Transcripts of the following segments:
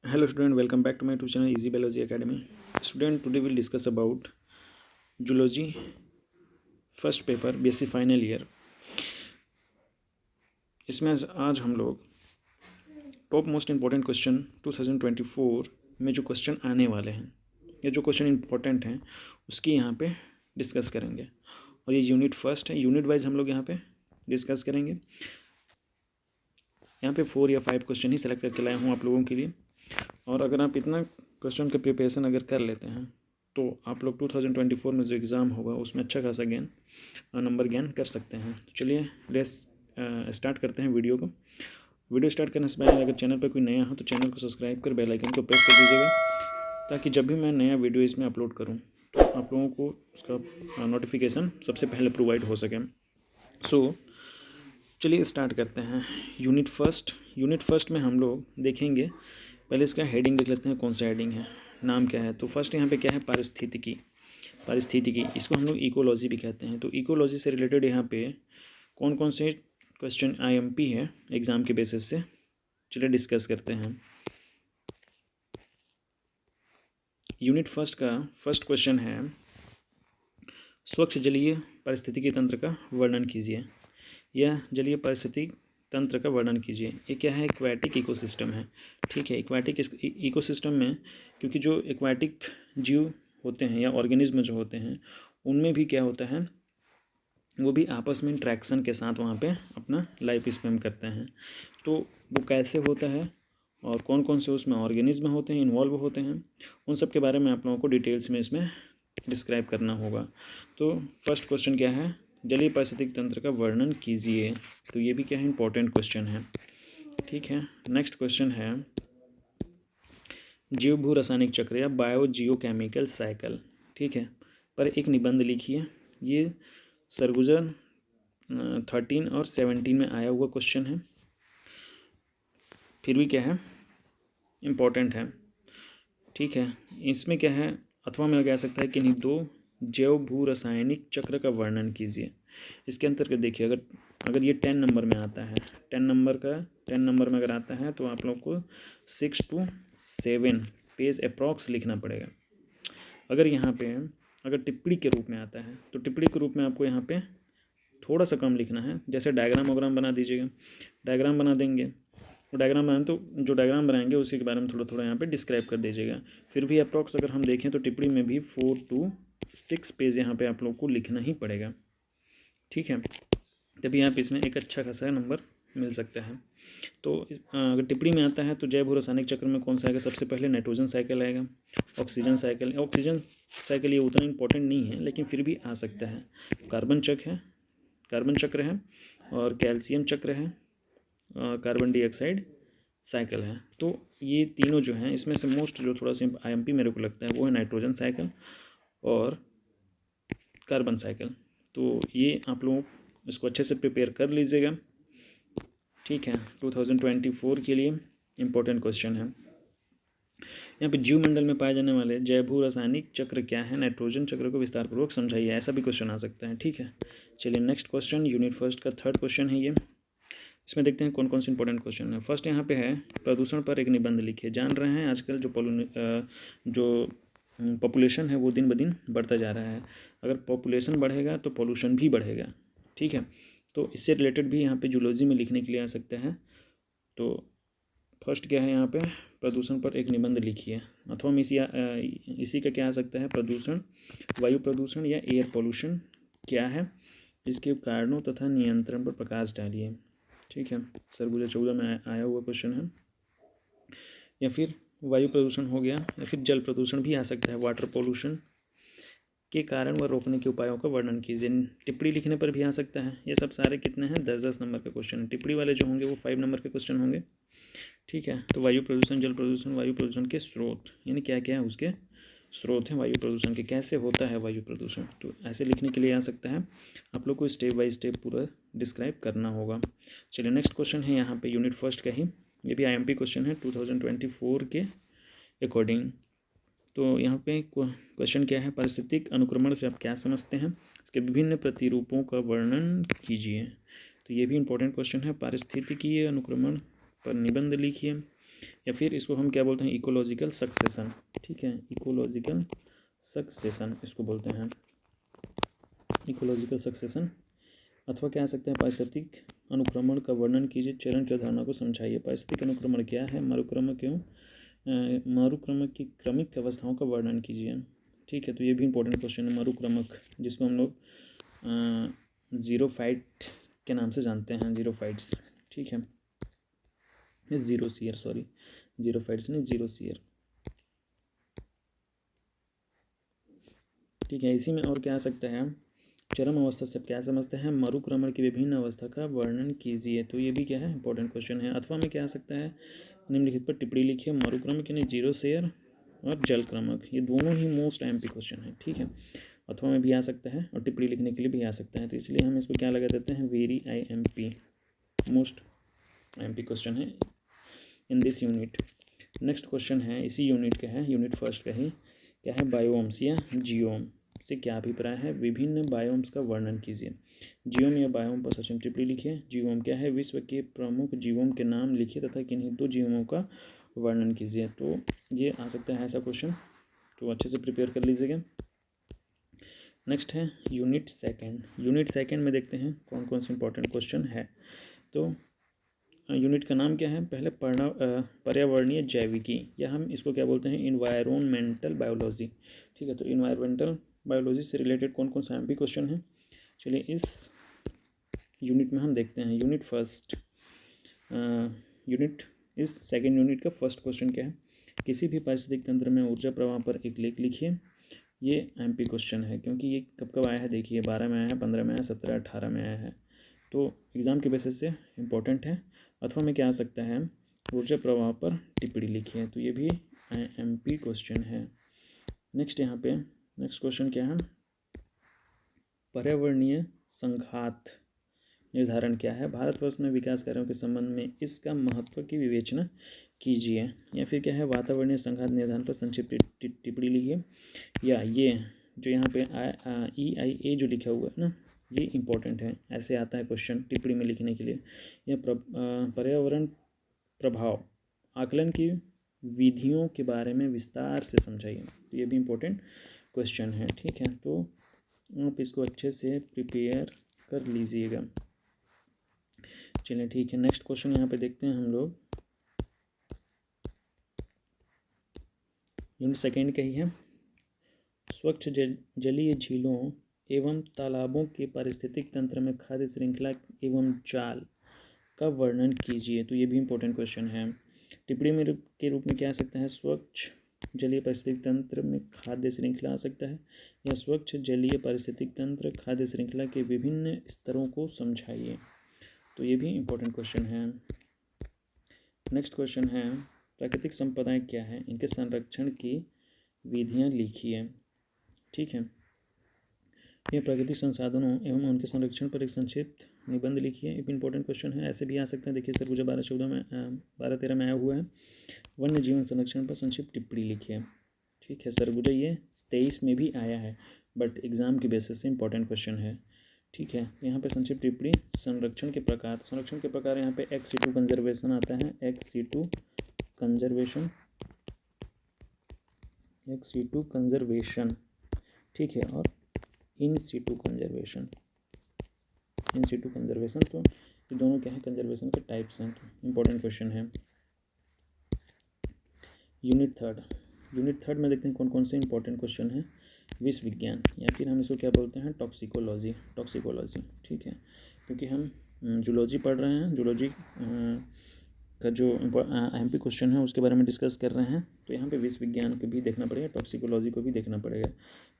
Hello student, welcome back to my YouTube channel Easy Biology Academy. Student, today we'll discuss about zoology first paper BSc final year. इसमें आज हम लोग top most important question 2024 में जो question आने वाले हैं या जो क्वेश्चन इम्पोर्टेंट हैं उसकी यहाँ पे डिस्कस करेंगे. और ये यूनिट फर्स्ट है. यूनिट वाइज हम लोग यहाँ पे डिस्कस करेंगे. यहाँ पे 4 या 5 क्वेश्चन ही सेलेक्ट करके लाया हूँ आप लोगों के लिए. और अगर आप इतना क्वेश्चन का प्रिपरेशन अगर कर लेते हैं तो आप लोग 2024 में जो एग्ज़ाम होगा उसमें अच्छा खासा नंबर गेन कर सकते हैं. तो चलिए लेट्स स्टार्ट करते हैं वीडियो को. वीडियो स्टार्ट करने से पहले अगर चैनल पर कोई नया हो तो चैनल को सब्सक्राइब कर बेल आइकन को प्रेस कर दीजिएगा ताकि जब भी मैं नया वीडियो इसमें अपलोड करूँ तो आप लोगों को उसका नोटिफिकेशन सबसे पहले प्रोवाइड हो सके. सो चलिए स्टार्ट करते हैं. यूनिट फर्स्ट में हम लोग देखेंगे. पहले इसका हेडिंग देख लेते हैं कौन सा हेडिंग है, नाम क्या है. तो फर्स्ट यहाँ पे क्या है, पारिस्थितिकी. इसको हम लोग इकोलॉजी भी कहते हैं. तो इकोलॉजी से रिलेटेड यहाँ पे कौन कौन से क्वेश्चन IMP है एग्ज़ाम के बेसिस से, चलिए डिस्कस करते हैं. यूनिट फर्स्ट का फर्स्ट क्वेश्चन है, स्वच्छ जलीय पारिस्थितिकी तंत्र का वर्णन कीजिए. यह जलीय पारिस्थितिकी तंत्र का वर्णन कीजिए. ये क्या है, एक्वाटिक इकोसिस्टम है. ठीक है, एक्वाटिक इकोसिस्टम में क्योंकि जो एक्वाटिक जीव होते हैं या ऑर्गेनिज्म जो होते हैं उनमें भी क्या होता है, वो भी आपस में इंट्रैक्शन के साथ वहाँ पे अपना लाइफ स्पेन करते हैं. तो वो कैसे होता है और कौन कौन से उसमें ऑर्गेनिज्म होते हैं, इन्वॉल्व होते हैं, उन सब के बारे में आप लोगों को डिटेल्स में इसमें डिस्क्राइब करना होगा. तो फर्स्ट क्वेश्चन क्या है, जलीय पारिस्थितिक तंत्र का वर्णन कीजिए. तो ये भी क्या है, इंपॉर्टेंट क्वेश्चन है. ठीक है, नेक्स्ट क्वेश्चन है, जीव भू रासायनिक चक्र या बायो जियो केमिकल साइकिल. ठीक है, पर एक निबंध लिखिए. ये सरगुजा 13 और 17 में आया हुआ क्वेश्चन है, फिर भी क्या है, इम्पोर्टेंट है. ठीक है, इसमें क्या है, अथवा में कह सकता है कि नहीं, दो जैव भू रासायनिक चक्र का वर्णन कीजिए. इसके अंतर्गत देखिए, अगर ये 10 नंबर में आता है, 10 नंबर में अगर आता है तो आप लोग को 6 to 7 पेज अप्रॉक्स लिखना पड़ेगा. अगर यहाँ पे अगर टिप्पणी के रूप में आता है तो टिप्पणी के रूप में आपको यहाँ पे थोड़ा सा कम लिखना है. जैसे डायग्राम वोग्राम बना दीजिएगा, डायग्राम बना देंगे, तो डायग्राम बनाएं तो जो डायग्राम बनाएंगे उसी के बारे में थोड़ा थोड़ा यहाँ पे डिस्क्राइब कर दीजिएगा. फिर भी अप्रॉक्स अगर हम देखें तो टिप्पणी में भी 4 to 6 पेज यहाँ पे आप लोग को लिखना ही पड़ेगा. ठीक है, तभी यहाँ पे इसमें एक अच्छा खासा नंबर मिल सकता है. तो अगर टिप्पणी में आता है तो जैव भू रासायनिक चक्र में कौन सा आएगा, सबसे पहले नाइट्रोजन साइकिल आएगा, ऑक्सीजन साइकिल ये उतना इंपॉर्टेंट नहीं है लेकिन फिर भी आ सकता है. कार्बन चक्र है और कैल्शियम चक्र है, कार्बन डाइऑक्साइड साइकिल है. तो ये तीनों जो हैं इसमें से मोस्ट जो थोड़ा सा IMP मेरे को लगता है वो है नाइट्रोजन साइकिल और कार्बन साइकिल. तो ये आप लोग इसको अच्छे से प्रिपेयर कर लीजिएगा. ठीक है, 2024 के लिए इम्पोर्टेंट क्वेश्चन है. यहाँ पे जीव मंडल में पाए जाने वाले जैव भू रासायनिक चक्र क्या है, नाइट्रोजन चक्र को विस्तारपूर्वक समझाइए. ऐसा भी क्वेश्चन आ सकता है. ठीक है, चलिए नेक्स्ट क्वेश्चन, यूनिट फर्स्ट का थर्ड क्वेश्चन है ये. इसमें देखते हैं कौन कौन से इंपॉर्टेंट क्वेश्चन है. फर्स्ट यहाँ पे है, प्रदूषण पर एक निबंध लिखिए. जान रहे हैं आजकल जो पॉपुलेशन है वो दिन ब दिन बढ़ता जा रहा है. अगर पॉपुलेशन बढ़ेगा तो पॉल्यूशन भी बढ़ेगा. ठीक है, तो इससे रिलेटेड भी यहाँ पे जूलॉजी में लिखने के लिए आ सकता है. तो फर्स्ट क्या है यहाँ पे, प्रदूषण पर एक निबंध लिखिए. अथवा में इसी का क्या आ सकता है, प्रदूषण, वायु प्रदूषण या एयर पॉल्यूशन क्या है, इसके कारणों तथा नियंत्रण पर प्रकाश डालिए. ठीक है, सरगुजा 14 में आया हुआ क्वेश्चन है. या फिर वायु प्रदूषण हो गया, या फिर जल प्रदूषण भी आ सकता है, वाटर पॉल्यूशन के कारण व रोकने के उपायों का वर्णन कीजिए. टिप्पणी लिखने पर भी आ सकता है. ये सब सारे कितने हैं, 10-10 नंबर के क्वेश्चन हैं. टिप्पणी वाले जो होंगे वो 5 नंबर के क्वेश्चन होंगे. ठीक है, तो वायु प्रदूषण, जल प्रदूषण, वायु प्रदूषण के स्रोत, यानी क्या क्या है उसके स्रोत हैं वायु प्रदूषण के, कैसे होता है वायु प्रदूषण. तो ऐसे लिखने के लिए आ सकता है. आप लोग को स्टेप बाय स्टेप पूरा डिस्क्राइब करना होगा. चलिए नेक्स्ट क्वेश्चन है यहाँ पे यूनिट फर्स्ट का ही, ये भी IMP क्वेश्चन है 2024 के अकॉर्डिंग. तो यहाँ पे क्वेश्चन क्या है, पारिस्थितिक अनुक्रमण से आप क्या समझते हैं, इसके विभिन्न प्रतिरूपों का वर्णन कीजिए. तो ये भी इंपॉर्टेंट क्वेश्चन है. पारिस्थितिकीय अनुक्रमण पर निबंध लिखिए. या फिर इसको हम क्या बोलते हैं, इकोलॉजिकल सक्सेशन। ठीक है, इकोलॉजिकल सक्सेशन इसको बोलते हैं, इकोलॉजिकल सक्सेशन। अथवा क्या आ सकता है, पारिस्थितिक अनुक्रमण का वर्णन कीजिए, चरण की अवधारणा को समझाइए। पारिस्थितिक अनुक्रमण क्या है, मरुक्रमक की क्रमिक अवस्थाओं का वर्णन कीजिए। ठीक है, तो ये भी इंपॉर्टेंट क्वेश्चन है, मरुक्रमक, जिसको हम लोग ज़ीरोफाइट्स के नाम से जानते हैं, ज़ीरोफाइट्स। ठीक है, ज़ीरोसियर, सॉरी, ज़ीरोफाइट्स नहीं, ज़ीरोसियर। ठीक है, इसी में और क्या आ सकता है, चरम अवस्था से क्या समझते हैं, मरुक्रमण की विभिन्न अवस्था का वर्णन कीजिए। तो ये भी क्या है, इंपॉर्टेंट क्वेश्चन है। अथवा में क्या आ सकता है, निम्नलिखित पर टिप्पणी लिखिए। मरुक्रमक यानी जीरोसियर और जलक्रमक, ये दोनों ही मोस्ट एमपी क्वेश्चन है। ठीक है, अथवा में भी आ सकता है और टिप्पणी लिखने के लिए भी आ सकता है, तो इसलिए हम इसको क्या लगा देते हैं, very IMP, most IMP question है in this unit. Next question है, इसी यूनिट का है, यूनिट फर्स्ट का ही, क्या है, बायोम्स या जियोम से क्या अभिप्राय है, विभिन्न बायोम्स का वर्णन कीजिए। जियोम या बायोम पर सचिन टिप्पणी लिखिए। जियोम क्या है, विश्व के प्रमुख जीवों के नाम लिखिए तथा किन्हीं 2 जीवों का वर्णन कीजिए। तो ये आ सकता है ऐसा क्वेश्चन, तो अच्छे से प्रिपेयर कर लीजिएगा। नेक्स्ट है यूनिट सेकेंड। यूनिट सेकेंड में देखते हैं कौन कौन से इंपॉर्टेंट क्वेश्चन है। तो यूनिट का नाम क्या है, पहले पर्यावरणीय जैविकी, या हम इसको क्या बोलते हैं, इन्वायरमेंटल बायोलॉजी। ठीक है, तो इन्वायरमेंटल बायोलॉजी से रिलेटेड कौन कौन सा एमपी क्वेश्चन है, चलिए इस यूनिट में हम देखते हैं। यूनिट फर्स्ट, यूनिट इस सेकेंड यूनिट का फर्स्ट क्वेश्चन क्या है, किसी भी पारिस्थितिक तंत्र में ऊर्जा प्रवाह पर एक लेख लिखिए। ये एमपी क्वेश्चन है, क्योंकि ये कब कब आया है, देखिए 12 में आया है, 15 में आया, 17, 18 में आया है, तो एग्ज़ाम के बेसिस से इम्पोर्टेंट है। अथवा में क्या आ सकता है, ऊर्जा प्रवाह पर टिप्पणी लिखिए, तो ये भी एमपी क्वेश्चन है। नेक्स्ट यहाँ पे नेक्स्ट क्वेश्चन क्या है, पर्यावरणीय संघात निर्धारण क्या है, भारतवर्ष में विकास कार्यों के संबंध में इसका महत्व की विवेचना कीजिए। या फिर क्या है, वातावरणीय संघात निर्धारण पर संक्षिप्त टिप्पणी लिखिए। या ये जो यहाँ पे EIA जो लिखा हुआ है ना, ये इंपॉर्टेंट है, ऐसे आता है क्वेश्चन टिप्पणी में लिखने के लिए। यह पर्यावरण प्रभाव आकलन की विधियों के बारे में विस्तार से समझाइए, तो ये भी इम्पोर्टेंट क्वेश्चन है। ठीक है, तो आप इसको अच्छे से प्रिपेयर कर लीजिएगा। चलिए ठीक है, नेक्स्ट क्वेश्चन यहाँ पे देखते हैं हम लोग, यूनिट सेकेंड का ही है। स्वच्छ जलीय झीलों एवं तालाबों के पारिस्थितिक तंत्र में खाद्य श्रृंखला एवं जाल का वर्णन कीजिए। तो ये भी इंपॉर्टेंट क्वेश्चन है। टिप्पणी में के रूप में क्या आ सकता है, स्वच्छ जलीय पारिस्थितिक तंत्र में खाद्य श्रृंखला आ सकता है, या स्वच्छ जलीय पारिस्थितिक तंत्र खाद्य श्रृंखला के विभिन्न स्तरों को समझाइए। तो ये भी इंपॉर्टेंट क्वेश्चन है। नेक्स्ट क्वेश्चन है, प्राकृतिक संपदाएं क्या है, इनके संरक्षण की विधियां लिखिए। ठीक है, ये प्राकृतिक संसाधनों एवं उनके संरक्षण पर एक संक्षिप्त निबंध लिखिए, एक इंपॉर्टेंट क्वेश्चन है। ऐसे भी आ सकते हैं, देखिए सरगुजा 12-13 में आया हुआ है, वन्य जीवन संरक्षण पर संक्षिप्त टिप्पणी लिखिए। ठीक है, सरगुजा ये 23 में भी आया है, बट एग्जाम की बेसिस से इंपॉर्टेंट क्वेश्चन है। ठीक है, यहाँ पे संक्षिप्त टिप्पणी, संरक्षण के प्रकार यहाँ पे ex-situ कंजर्वेशन आता है, ex-situ कंजर्वेशन, ठीक है, और इन सीटू कंजर्वेशन, तो ये दोनों क्या है, कंजर्वेशन के टाइप्स हैं। इंपॉर्टेंट क्वेश्चन है। यूनिट थर्ड में देखते हैं कौन कौन से इंपॉर्टेंट क्वेश्चन है। विष विज्ञान, या फिर हम इसको क्या बोलते हैं, टॉक्सिकोलॉजी। ठीक है, क्योंकि हम जूलॉजी पढ़ रहे हैं, जूलॉजी का जो एमपी क्वेश्चन है उसके बारे में डिस्कस कर रहे हैं, तो यहाँ पे विष विज्ञान को भी देखना पड़ेगा, टॉक्सिकोलॉजी को भी देखना पड़ेगा।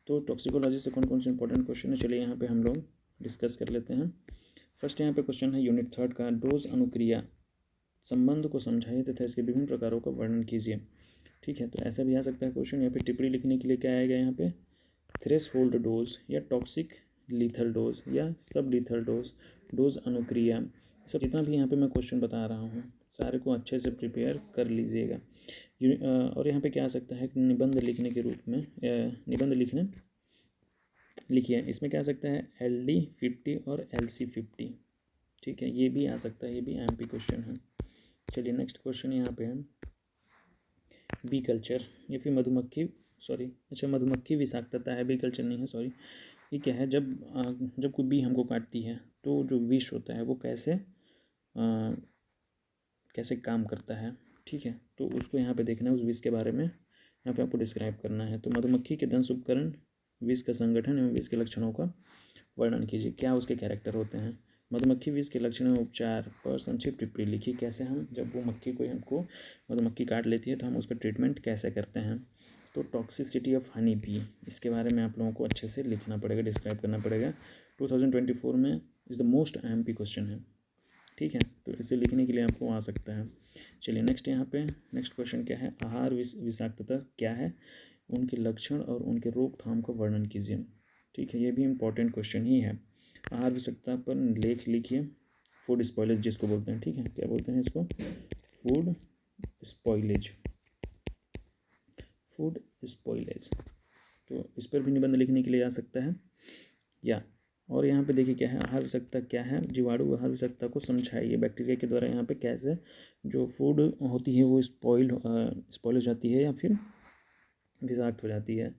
तो टॉक्सिकोलॉजी से कौन कौन से इंपॉर्टेंट क्वेश्चन है, चलिए यहाँ पे हम लोग डिस्कस कर लेते हैं। फर्स्ट यहाँ पे क्वेश्चन है यूनिट थर्ड का, डोज अनुक्रिया संबंध को समझाइए तथा इसके विभिन्न प्रकारों का वर्णन कीजिए। ठीक है, तो ऐसा भी आ सकता है क्वेश्चन। यहाँ पे टिप्पणी लिखने के लिए क्या आएगा, यहाँ पे थ्रेशोल्ड डोज या टॉक्सिक लीथल डोज या सब लीथल डोज, डोज अनुक्रिया, सब जितना भी यहाँ पे मैं क्वेश्चन बता रहा हूँ सारे को अच्छे से प्रिपेयर कर लीजिएगा। और यहाँ पे क्या आ सकता है, निबंध लिखने के रूप में, निबंध लिखिए। इसमें क्या आ सकता है, LD50 और LC50। ठीक है, ये भी आ सकता है, ये भी एमपी क्वेश्चन है। चलिए नेक्स्ट क्वेश्चन यहाँ पे है, बी कल्चर या फिर मधुमक्खी, सॉरी अच्छा मधुमक्खी विषाक्तता है, बी कल्चर नहीं है सॉरी। ये क्या है, जब कोई बी हमको काटती है तो जो विष होता है वो कैसे काम करता है, ठीक है। तो उसको यहाँ पे देखना है, उस विष के बारे में यहाँ पे आपको डिस्क्राइब करना है। तो मधुमक्खी के दंश उपकरण, विष का संगठन एवं विष के लक्षणों का वर्णन कीजिए। क्या उसके कैरेक्टर होते हैं। मधुमक्खी विष के लक्षण एवं उपचार पर संक्षिप्त टिप्पणी लिखिए। कैसे हम, जब वो मक्खी कोई हमको मधुमक्खी काट लेती है तो हम उसका ट्रीटमेंट कैसे करते हैं। तो टॉक्सिसिटी ऑफ हनी बी, इसके बारे में आप लोगों को अच्छे से लिखना पड़ेगा, डिस्क्राइब करना पड़ेगा। 2024 में is the most IMP question है, ठीक है। तो इसे लिखने के लिए आपको आ सकता है। चलिए नेक्स्ट, यहाँ पे नेक्स्ट क्वेश्चन क्या है, आहार विषाक्तता क्या है, उनके लक्षण और उनके रोकथाम का वर्णन कीजिए, ठीक है। ये भी इम्पोर्टेंट क्वेश्चन ही है। आहार विषाक्तता पर लेख लिखिए, फूड स्पॉइलेज जिसको बोलते हैं, ठीक है। क्या बोलते हैं इसको, फूड स्पॉइलेज, फूड स्पॉइलेज। तो इस पर भी निबंध लिखने के लिए आ सकता है या। और यहाँ पे देखिए क्या है, आहार विषाक्तता क्या है, जीवाणु आहार विषाक्तता को समझाइए। बैक्टीरिया के द्वारा यहाँ पे कैसे जो फूड होती है वो स्पॉइल हो जाती है या फिर विषाक्त हो जाती है।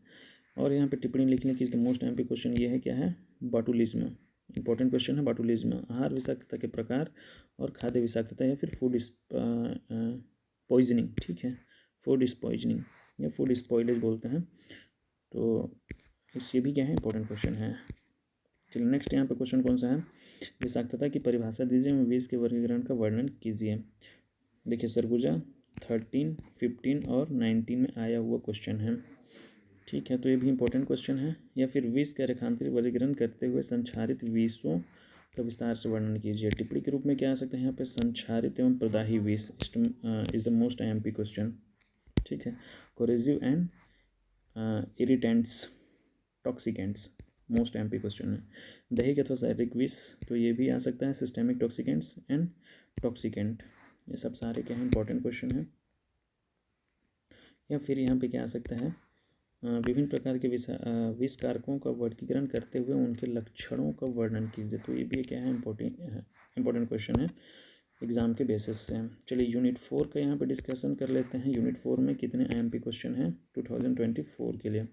और यहाँ पे टिप्पणी लिखने की द मोस्ट IMP क्वेश्चन ये है, क्या है, बाटुलिज्म, इंपॉर्टेंट क्वेश्चन है बाटुलिज्म। आहार विषाक्तता के प्रकार और खाद्य विषाक्तता या फिर फूड पॉइजनिंग, ठीक है, फूड पॉइजनिंग या फूड स्पॉइलेज बोलते हैं। तो ये भी क्या है, इंपॉर्टेंट क्वेश्चन है। चलिए नेक्स्ट, यहाँ पे क्वेश्चन कौन सा है, विषाक्तता की परिभाषा दीजिए, विष के वर्गीकरण का वर्णन कीजिए। देखिए सरगुजा 13, 15 और 19 में आया हुआ क्वेश्चन है, ठीक है। तो ये भी इंपॉर्टेंट क्वेश्चन है। या फिर विष का रेखांतरित वर्गीकरण करते हुए संक्षारित विषों का विस्तार से वर्णन कीजिए। टिप्पणी के रूप में क्या आ सकता है यहाँ पे, संक्षारित एवं प्रदाही विष is the most IMP question, ठीक है। Coercive and irritants, toxicants, most IMP question है। दैहिक अथवा शारीरिक विष, तो ये भी आ सकता है। सिस्टेमिक टॉक्सिकेंट्स एंड टॉक्सिकेंट, ये सब सारे क्या है, इंपॉर्टेंट क्वेश्चन है। या फिर यहाँ पे क्या आ सकता है, विभिन्न प्रकार के विष कारकों का वर्गीकरण करते हुए उनके लक्षणों का वर्णन कीजिए। तो ये भी क्या है, इंपॉर्टेंट क्वेश्चन है एग्जाम के बेसिस से। चलिए यूनिट 4 का यहाँ पे डिस्कशन कर लेते हैं। यूनिट 4 में कितने IMP क्वेश्चन हैं 2024 के लिए।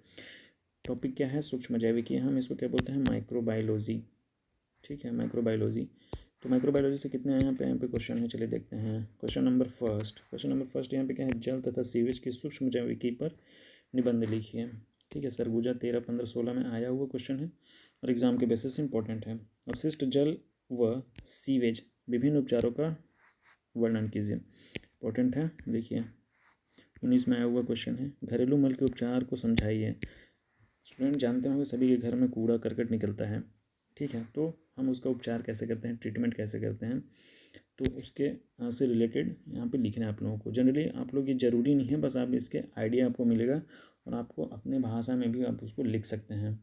टॉपिक क्या है, सूक्ष्म जैविकी, हम इसको क्या बोलते हैं, माइक्रोबायोलॉजी, ठीक है, माइक्रोबायोलॉजी। तो माइक्रोबायोलॉजी से कितने यहाँ पे IMP क्वेश्चन है, चलिए देखते हैं। क्वेश्चन नंबर फर्स्ट यहाँ पे क्या है, जल तथा सीवेज की सूक्ष्म जैविकी पर निबंध लिखिए, ठीक है। सरगुजा 13, 15, 16 में आया हुआ क्वेश्चन है और एग्जाम के बेसिस से इंपॉर्टेंट है। अपशिष्ट जल व सीवेज विभिन्न उपचारों का वर्णन कीजिए, इंपॉर्टेंट है। देखिए 19 में आया हुआ क्वेश्चन है, घरेलू मल के उपचार को समझाइए। स्टूडेंट जानते होंगे सभी के घर में कूड़ा करकट निकलता है, ठीक है। तो हम उसका उपचार कैसे करते हैं, ट्रीटमेंट कैसे करते हैं, तो उसके से रिलेटेड यहाँ पे लिखना है आप लोगों को। जनरली आप लोग, ये ज़रूरी नहीं है, बस आप इसके आइडिया आपको मिलेगा और आपको अपने भाषा में भी आप उसको लिख सकते हैं,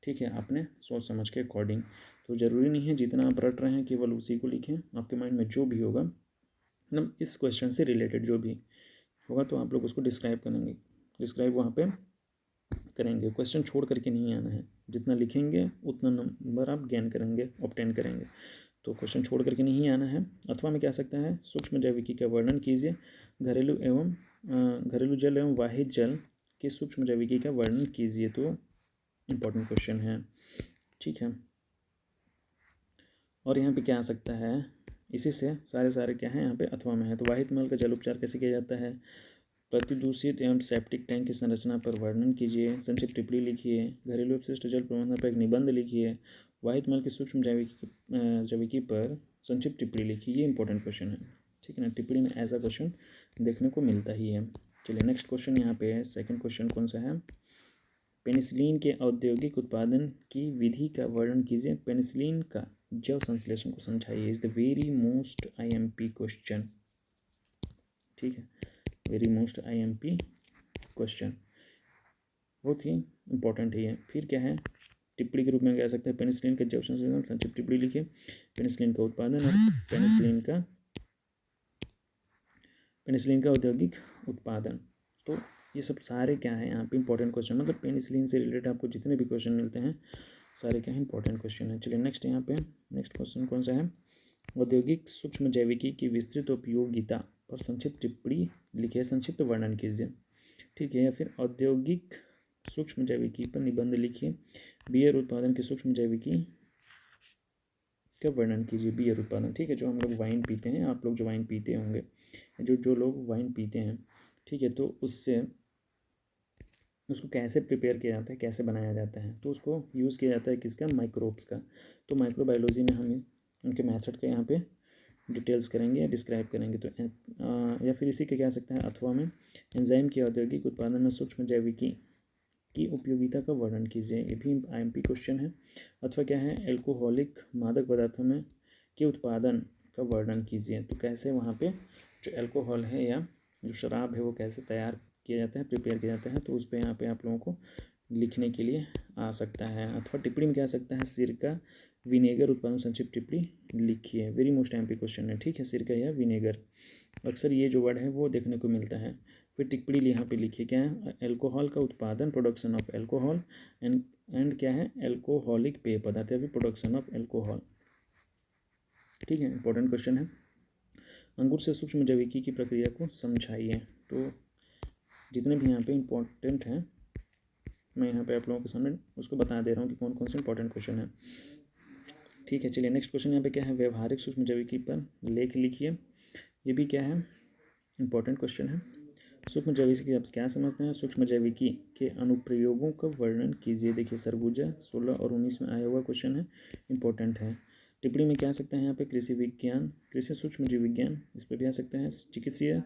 ठीक है, अपने सोच समझ के अकॉर्डिंग। तो ज़रूरी नहीं है जितना आप रट रहे हैं केवल उसी को लिखें, आपके माइंड में जो भी होगा, मतलब इस क्वेश्चन से रिलेटेड जो भी होगा तो आप लोग उसको डिस्क्राइब वहाँ पे करेंगे। क्वेश्चन छोड़ करके नहीं आना है, जितना लिखेंगे उतना नंबर आप गेन करेंगे, ऑब्टेन करेंगे। तो क्वेश्चन छोड़ करके नहीं आना है। अथवा में क्या सकता है, सूक्ष्म जैविकी का वर्णन कीजिए। घरेलू जल एवं वाहित जल के सूक्ष्म जैविकी का वर्णन कीजिए। तो इम्पोर्टेंट क्वेश्चन है, ठीक है। और यहाँ पे क्या आ सकता है, इसी से सारे क्या है यहाँ पे अथवा में है। तो वाहित मल का जल उपचार कैसे किया जाता है, प्रतिदूषित एवं सेप्टिक टैंक की संरचना पर वर्णन कीजिए, संक्षिप्त टिप्पणी लिखिए, घरेलू अपशिष्ट जल प्रबंधन पर एक निबंध लिखिए, वाहित मल की सूक्ष्म जैविकी पर संक्षिप्त टिप्पणी लिखिए। ये इंपॉर्टेंट क्वेश्चन है, ठीक है ना। टिप्पणी में ऐसा क्वेश्चन देखने को मिलता ही है। चलिए नेक्स्ट क्वेश्चन यहाँ पे है, सेकंड क्वेश्चन कौन सा है, पेनिसिलिन के औद्योगिक उत्पादन की विधि का वर्णन कीजिए। पेनिसिलिन का जैव संश्लेषण को समझाइए, is the very most IMP question, ठीक है, वेरी मोस्ट IMP क्वेश्चन, बहुत ही इंपॉर्टेंट है ये। फिर क्या है, टिप्पणी के रूप में कह सकते हैं, पेनिसिलिन का जैव संश्लेषण, संक्षिप्त टिप्पणी लिखिए, पेनिसिलिन का उत्पादन और पेनिसिलिन का औद्योगिक उत्पादन। तो ये सब सारे क्या है यहाँ पे इंपॉर्टेंट क्वेश्चन, मतलब पेनिसिलिन से रिलेटेड आपको जितने भी क्वेश्चन मिलते हैं सारे क्या है, इंपॉर्टेंट क्वेश्चन है। चलिए नेक्स्ट, यहाँ पे नेक्स्ट क्वेश्चन कौन सा है, औद्योगिक सूक्ष्म जैविकी की विस्तृत उपयोगिता पर संक्षिप्त टिप्पणी लिखिए, संक्षिप्त वर्णन कीजिए। ठीक है, या फिर औद्योगिक सूक्ष्म जैविकी पर निबंध लिखिए। बियर उत्पादन की सूक्ष्म जैविकी का वर्णन कीजिए। बियर उत्पादन, ठीक है, जो हम लोग वाइन पीते हैं, आप लोग जो वाइन पीते होंगे, जो लोग वाइन पीते हैं, ठीक है, तो उसको कैसे प्रिपेयर किया जाता है, कैसे बनाया जाता है, तो उसको यूज़ किया जाता है किसका, माइक्रोब्स का। तो माइक्रोबायोलॉजी में हम उनके मेथड का यहाँ पे डिटेल्स करेंगे या डिस्क्राइब करेंगे। तो या फिर इसी के क्या सकता है, अथवा में एंजाइम के औद्योगिक उत्पादन में सूक्ष्म जैविकी की उपयोगिता का वर्णन कीजिए। ये भी IMP क्वेश्चन है। अथवा क्या है, एल्कोहलिक मादक पदार्थों में के उत्पादन का वर्णन कीजिए। तो कैसे वहाँ पे जो एल्कोहल है या जो शराब है वो कैसे तैयार किया जाता है, प्रिपेयर किया जाता है, तो उस पर यहाँ पे आप लोगों को लिखने के लिए आ सकता है। अथवा टिप्पणी में क्या आ सकता है, सिरका विनेगर उत्पादन संक्षिप्त टिप्पणी लिखिए। वेरी मोस्ट IMP क्वेश्चन है, ठीक है, सिरका या विनेगर, अक्सर ये जो वर्ड है वो देखने को मिलता है। फिर टिप्पणी यहाँ पे लिखिए, क्या है, एल्कोहल का उत्पादन, प्रोडक्शन ऑफ एल्कोहल, एंड क्या है, एल्कोहलिक पेय पदार्थ या फिर प्रोडक्शन ऑफ एल्कोहल। ठीक है, इंपॉर्टेंट क्वेश्चन है। अंगूर से सूक्ष्म जैविकी की प्रक्रिया को समझाइए। तो जितने भी यहाँ पे इंपॉर्टेंट हैं मैं यहाँ पे आप लोगों के सामने उसको बता दे रहा हूँ कि कौन कौन से इंपॉर्टेंट क्वेश्चन है। ठीक है, चलिए नेक्स्ट क्वेश्चन यहाँ पे क्या है, व्यवहारिक सूक्ष्म जैविकी पर लेख लिखिए। ये भी क्या है, इंपॉर्टेंट क्वेश्चन है। सूक्ष्म जैविकी आप क्या समझते हैं, सूक्ष्म जैविकी के अनुप्रयोगों का वर्णन कीजिए। देखिए सरगुजा 16 और 19 में आया हुआ क्वेश्चन है, इंपॉर्टेंट है। टिप्पणी में क्या आ सकता है यहाँ पे, कृषि विज्ञान, कृषि सूक्ष्म जीव विज्ञान, इस पर भी आ सकते हैं। चिकित्सीय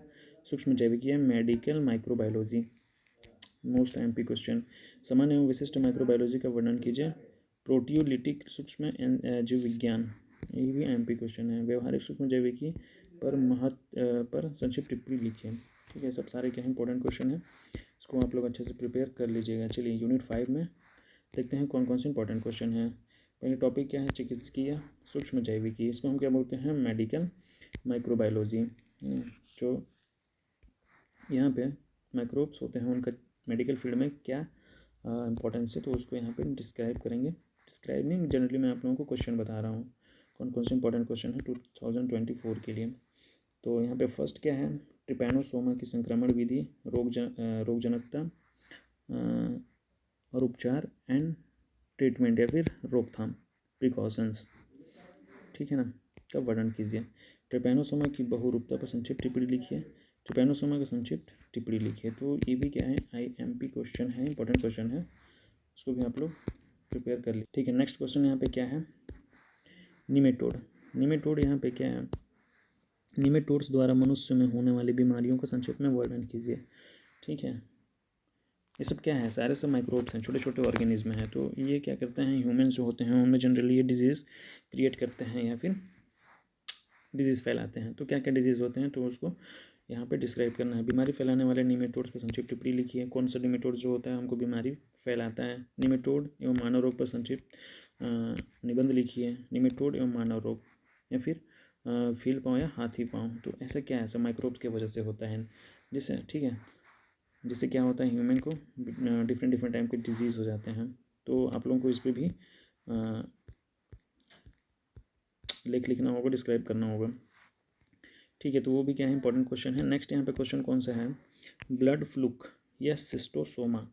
सूक्ष्म जैविकी, medical microbiology, most IMP question. सामान्य एवं विशिष्ट माइक्रोबायोलॉजी का वर्णन कीजिए। प्रोटियोलिटिक सूक्ष्म जीव विज्ञान, ये भी IMP क्वेश्चन है। व्यवहारिक सूक्ष्म जैविकी पर संक्षिप्त टिप्पणी लिखिए। ठीक है, सब सारे क्या इंपॉर्टेंट क्वेश्चन है, इसको आप लोग अच्छे से प्रिपेयर कर लीजिएगा। चलिए यूनिट 5 में देखते हैं कौन कौन से इंपॉर्टेंट क्वेश्चन है। पहले टॉपिक क्या है, चिकित्सकीय सूक्ष्म जैविकी, इसको हम क्या बोलते हैं, मेडिकल माइक्रोबायोलॉजी। जो यहाँ पे माइक्रोब्स होते हैं उनका मेडिकल फील्ड में क्या इंपॉर्टेंस है, तो उसको यहाँ पे डिस्क्राइब करेंगे। डिस्क्राइब नहीं, जनरली मैं आप लोगों को क्वेश्चन बता रहा हूँ कौन कौन से इंपॉर्टेंट क्वेश्चन है 2024 के लिए। तो यहाँ पे फर्स्ट क्या है, ट्रिपैनोसोमा की संक्रमण विधि, रोगजनकता और उपचार एंड ट्रीटमेंट या फिर रोकथाम, प्रिकॉशंस, ठीक है ना, का वर्णन कीजिए। ट्रिपैनोसोमा की बहुरूपता पर संक्षिप्त टिप्पणी लिखिए। ट्रिपैनोसोमा का संक्षिप्त टिप्पणी लिखिए। तो ये भी क्या है, IMP क्वेश्चन है, इंपॉर्टेंट क्वेश्चन है, उसको भी आप लोग प्रिपेयर कर लीजिए। ठीक है, नेक्स्ट क्वेश्चन यहाँ पे क्या है, निमेटोड। निमेटोड यहाँ पे क्या है, निमेटोड्स द्वारा मनुष्य में होने वाली बीमारियों का संक्षिप्त में वर्णन कीजिए। ठीक है, ये सब क्या है, सारे सब माइक्रोब्स हैं, छोटे छोटे ऑर्गेनिज्म हैं। तो ये क्या करते हैं, ह्यूमंस जो होते हैं उनमें जनरली ये डिजीज़ क्रिएट करते हैं या फिर डिजीज़ फैलाते हैं। तो क्या क्या डिजीज़ होते हैं, तो उसको यहाँ पे डिस्क्राइब करना है। बीमारी फैलाने वाले निमेटोड्स पर संक्षिप्त टिप्पणी लिखिए। कौन सा निमेटोड जो होता है हमको बीमारी फैलाता है। निमेटोड एवं मानव रोग पर संक्षिप्त निबंध लिखिए। निमेटोड एवं मानव रोग या फिर फील पाँव या हाथी पाँव, तो ऐसा क्या है, ऐसा माइक्रोब्स की वजह से होता है जिससे, ठीक है, जिससे क्या होता है, ह्यूमन को डिफरेंट डिफरेंट टाइप के डिजीज़ हो जाते हैं। तो आप लोगों को इस पर भी लेख लिखना होगा, डिस्क्राइब करना होगा। ठीक है, तो वो भी क्या है, इंपॉर्टेंट क्वेश्चन है। नेक्स्ट यहाँ पे क्वेश्चन कौन सा है, ब्लड फ्लूक या सिस्टोसोमा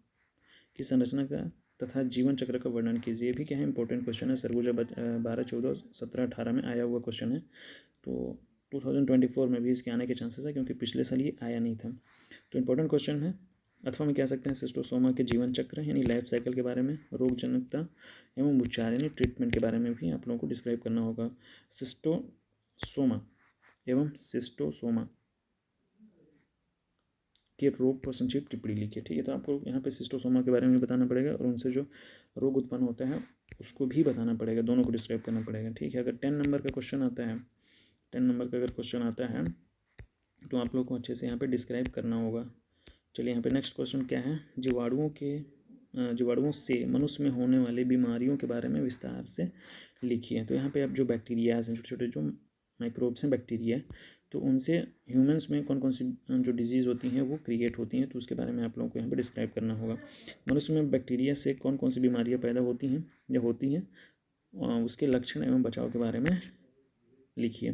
की संरचना का तथा जीवन चक्र का वर्णन कीजिए। भी क्या है, इंपॉर्टेंट क्वेश्चन है। सरगुजा 12, 14, 17, 18 में आया हुआ क्वेश्चन है। तो 2024 में भी इसके आने के चांसेस है, क्योंकि पिछले साल ये आया नहीं था। तो इंपॉर्टेंट क्वेश्चन है। अथवा में कह सकते हैं सिस्टोसोमा के जीवन चक्र यानी लाइफ साइकिल के बारे में, रोगजनकता एवं उपचार यानी ट्रीटमेंट के बारे में भी आप लोगों को डिस्क्राइब करना होगा। सिस्टोसोमा एवं सिस्टोसोमा के रोग पर संक्षिप्त टिप्पणी लिखिए। ठीक है, तो आपको यहाँ पे सिस्टोसोमा के बारे में बताना पड़ेगा और उनसे जो रोग उत्पन्न होता है उसको भी बताना पड़ेगा, दोनों को डिस्क्राइब करना पड़ेगा। ठीक है, अगर 10 नंबर का क्वेश्चन आता है, 10 नंबर का अगर क्वेश्चन आता है तो आप लोग को अच्छे से यहाँ पे डिस्क्राइब करना होगा। चलिए यहाँ पे नेक्स्ट क्वेश्चन क्या है, जीवाणुओं से मनुष्य में होने वाली बीमारियों के बारे में विस्तार से लिखिए। तो यहाँ पे अब जो बैक्टीरियाज हैं, छोटे छोटे जो माइक्रोब्स हैं, बैक्टीरिया, तो उनसे ह्यूमंस में कौन कौन सी जो डिजीज़ होती हैं वो क्रिएट होती हैं, तो उसके बारे में आप लोगों को यहाँ पे डिस्क्राइब करना होगा। मनुष्य में बैक्टीरिया से कौन कौन सी बीमारियाँ पैदा होती हैं या होती हैं, उसके लक्षण एवं बचाव के बारे में लिखिए।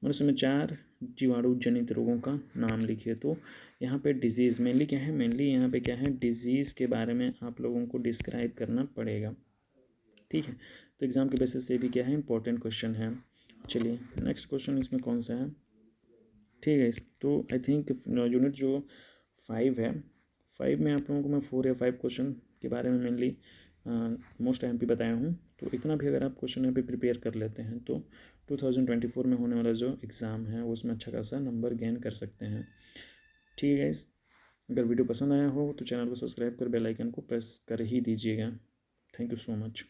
मनुष्य में 4 जीवाणु जनित रोगों का नाम लिखिए। तो यहाँ पे डिजीज़ मेनली क्या है, मेनली यहाँ पे क्या है, डिजीज़ के बारे में आप लोगों को डिस्क्राइब करना पड़ेगा। ठीक है, तो एग्ज़ाम के बेसिस से भी क्या है, इंपॉर्टेंट क्वेश्चन है। चलिए नेक्स्ट क्वेश्चन इसमें कौन सा है। ठीक है, तो आई थिंक यूनिट जो 5 है, 5 में आप लोगों को मैं 4 या 5 क्वेश्चन के बारे में मेनली मोस्ट टाइम पे बताया हूँ। तो इतना भी अगर आप क्वेश्चन यहाँ पे प्रिपेयर कर लेते हैं तो 2024 में होने वाला जो एग्ज़ाम है उसमें अच्छा खासा नंबर गेन कर सकते हैं। ठीक है गाइस, अगर वीडियो पसंद आया हो तो चैनल को सब्सक्राइब कर बेल आइकन को प्रेस कर ही दीजिएगा। Thank you so much.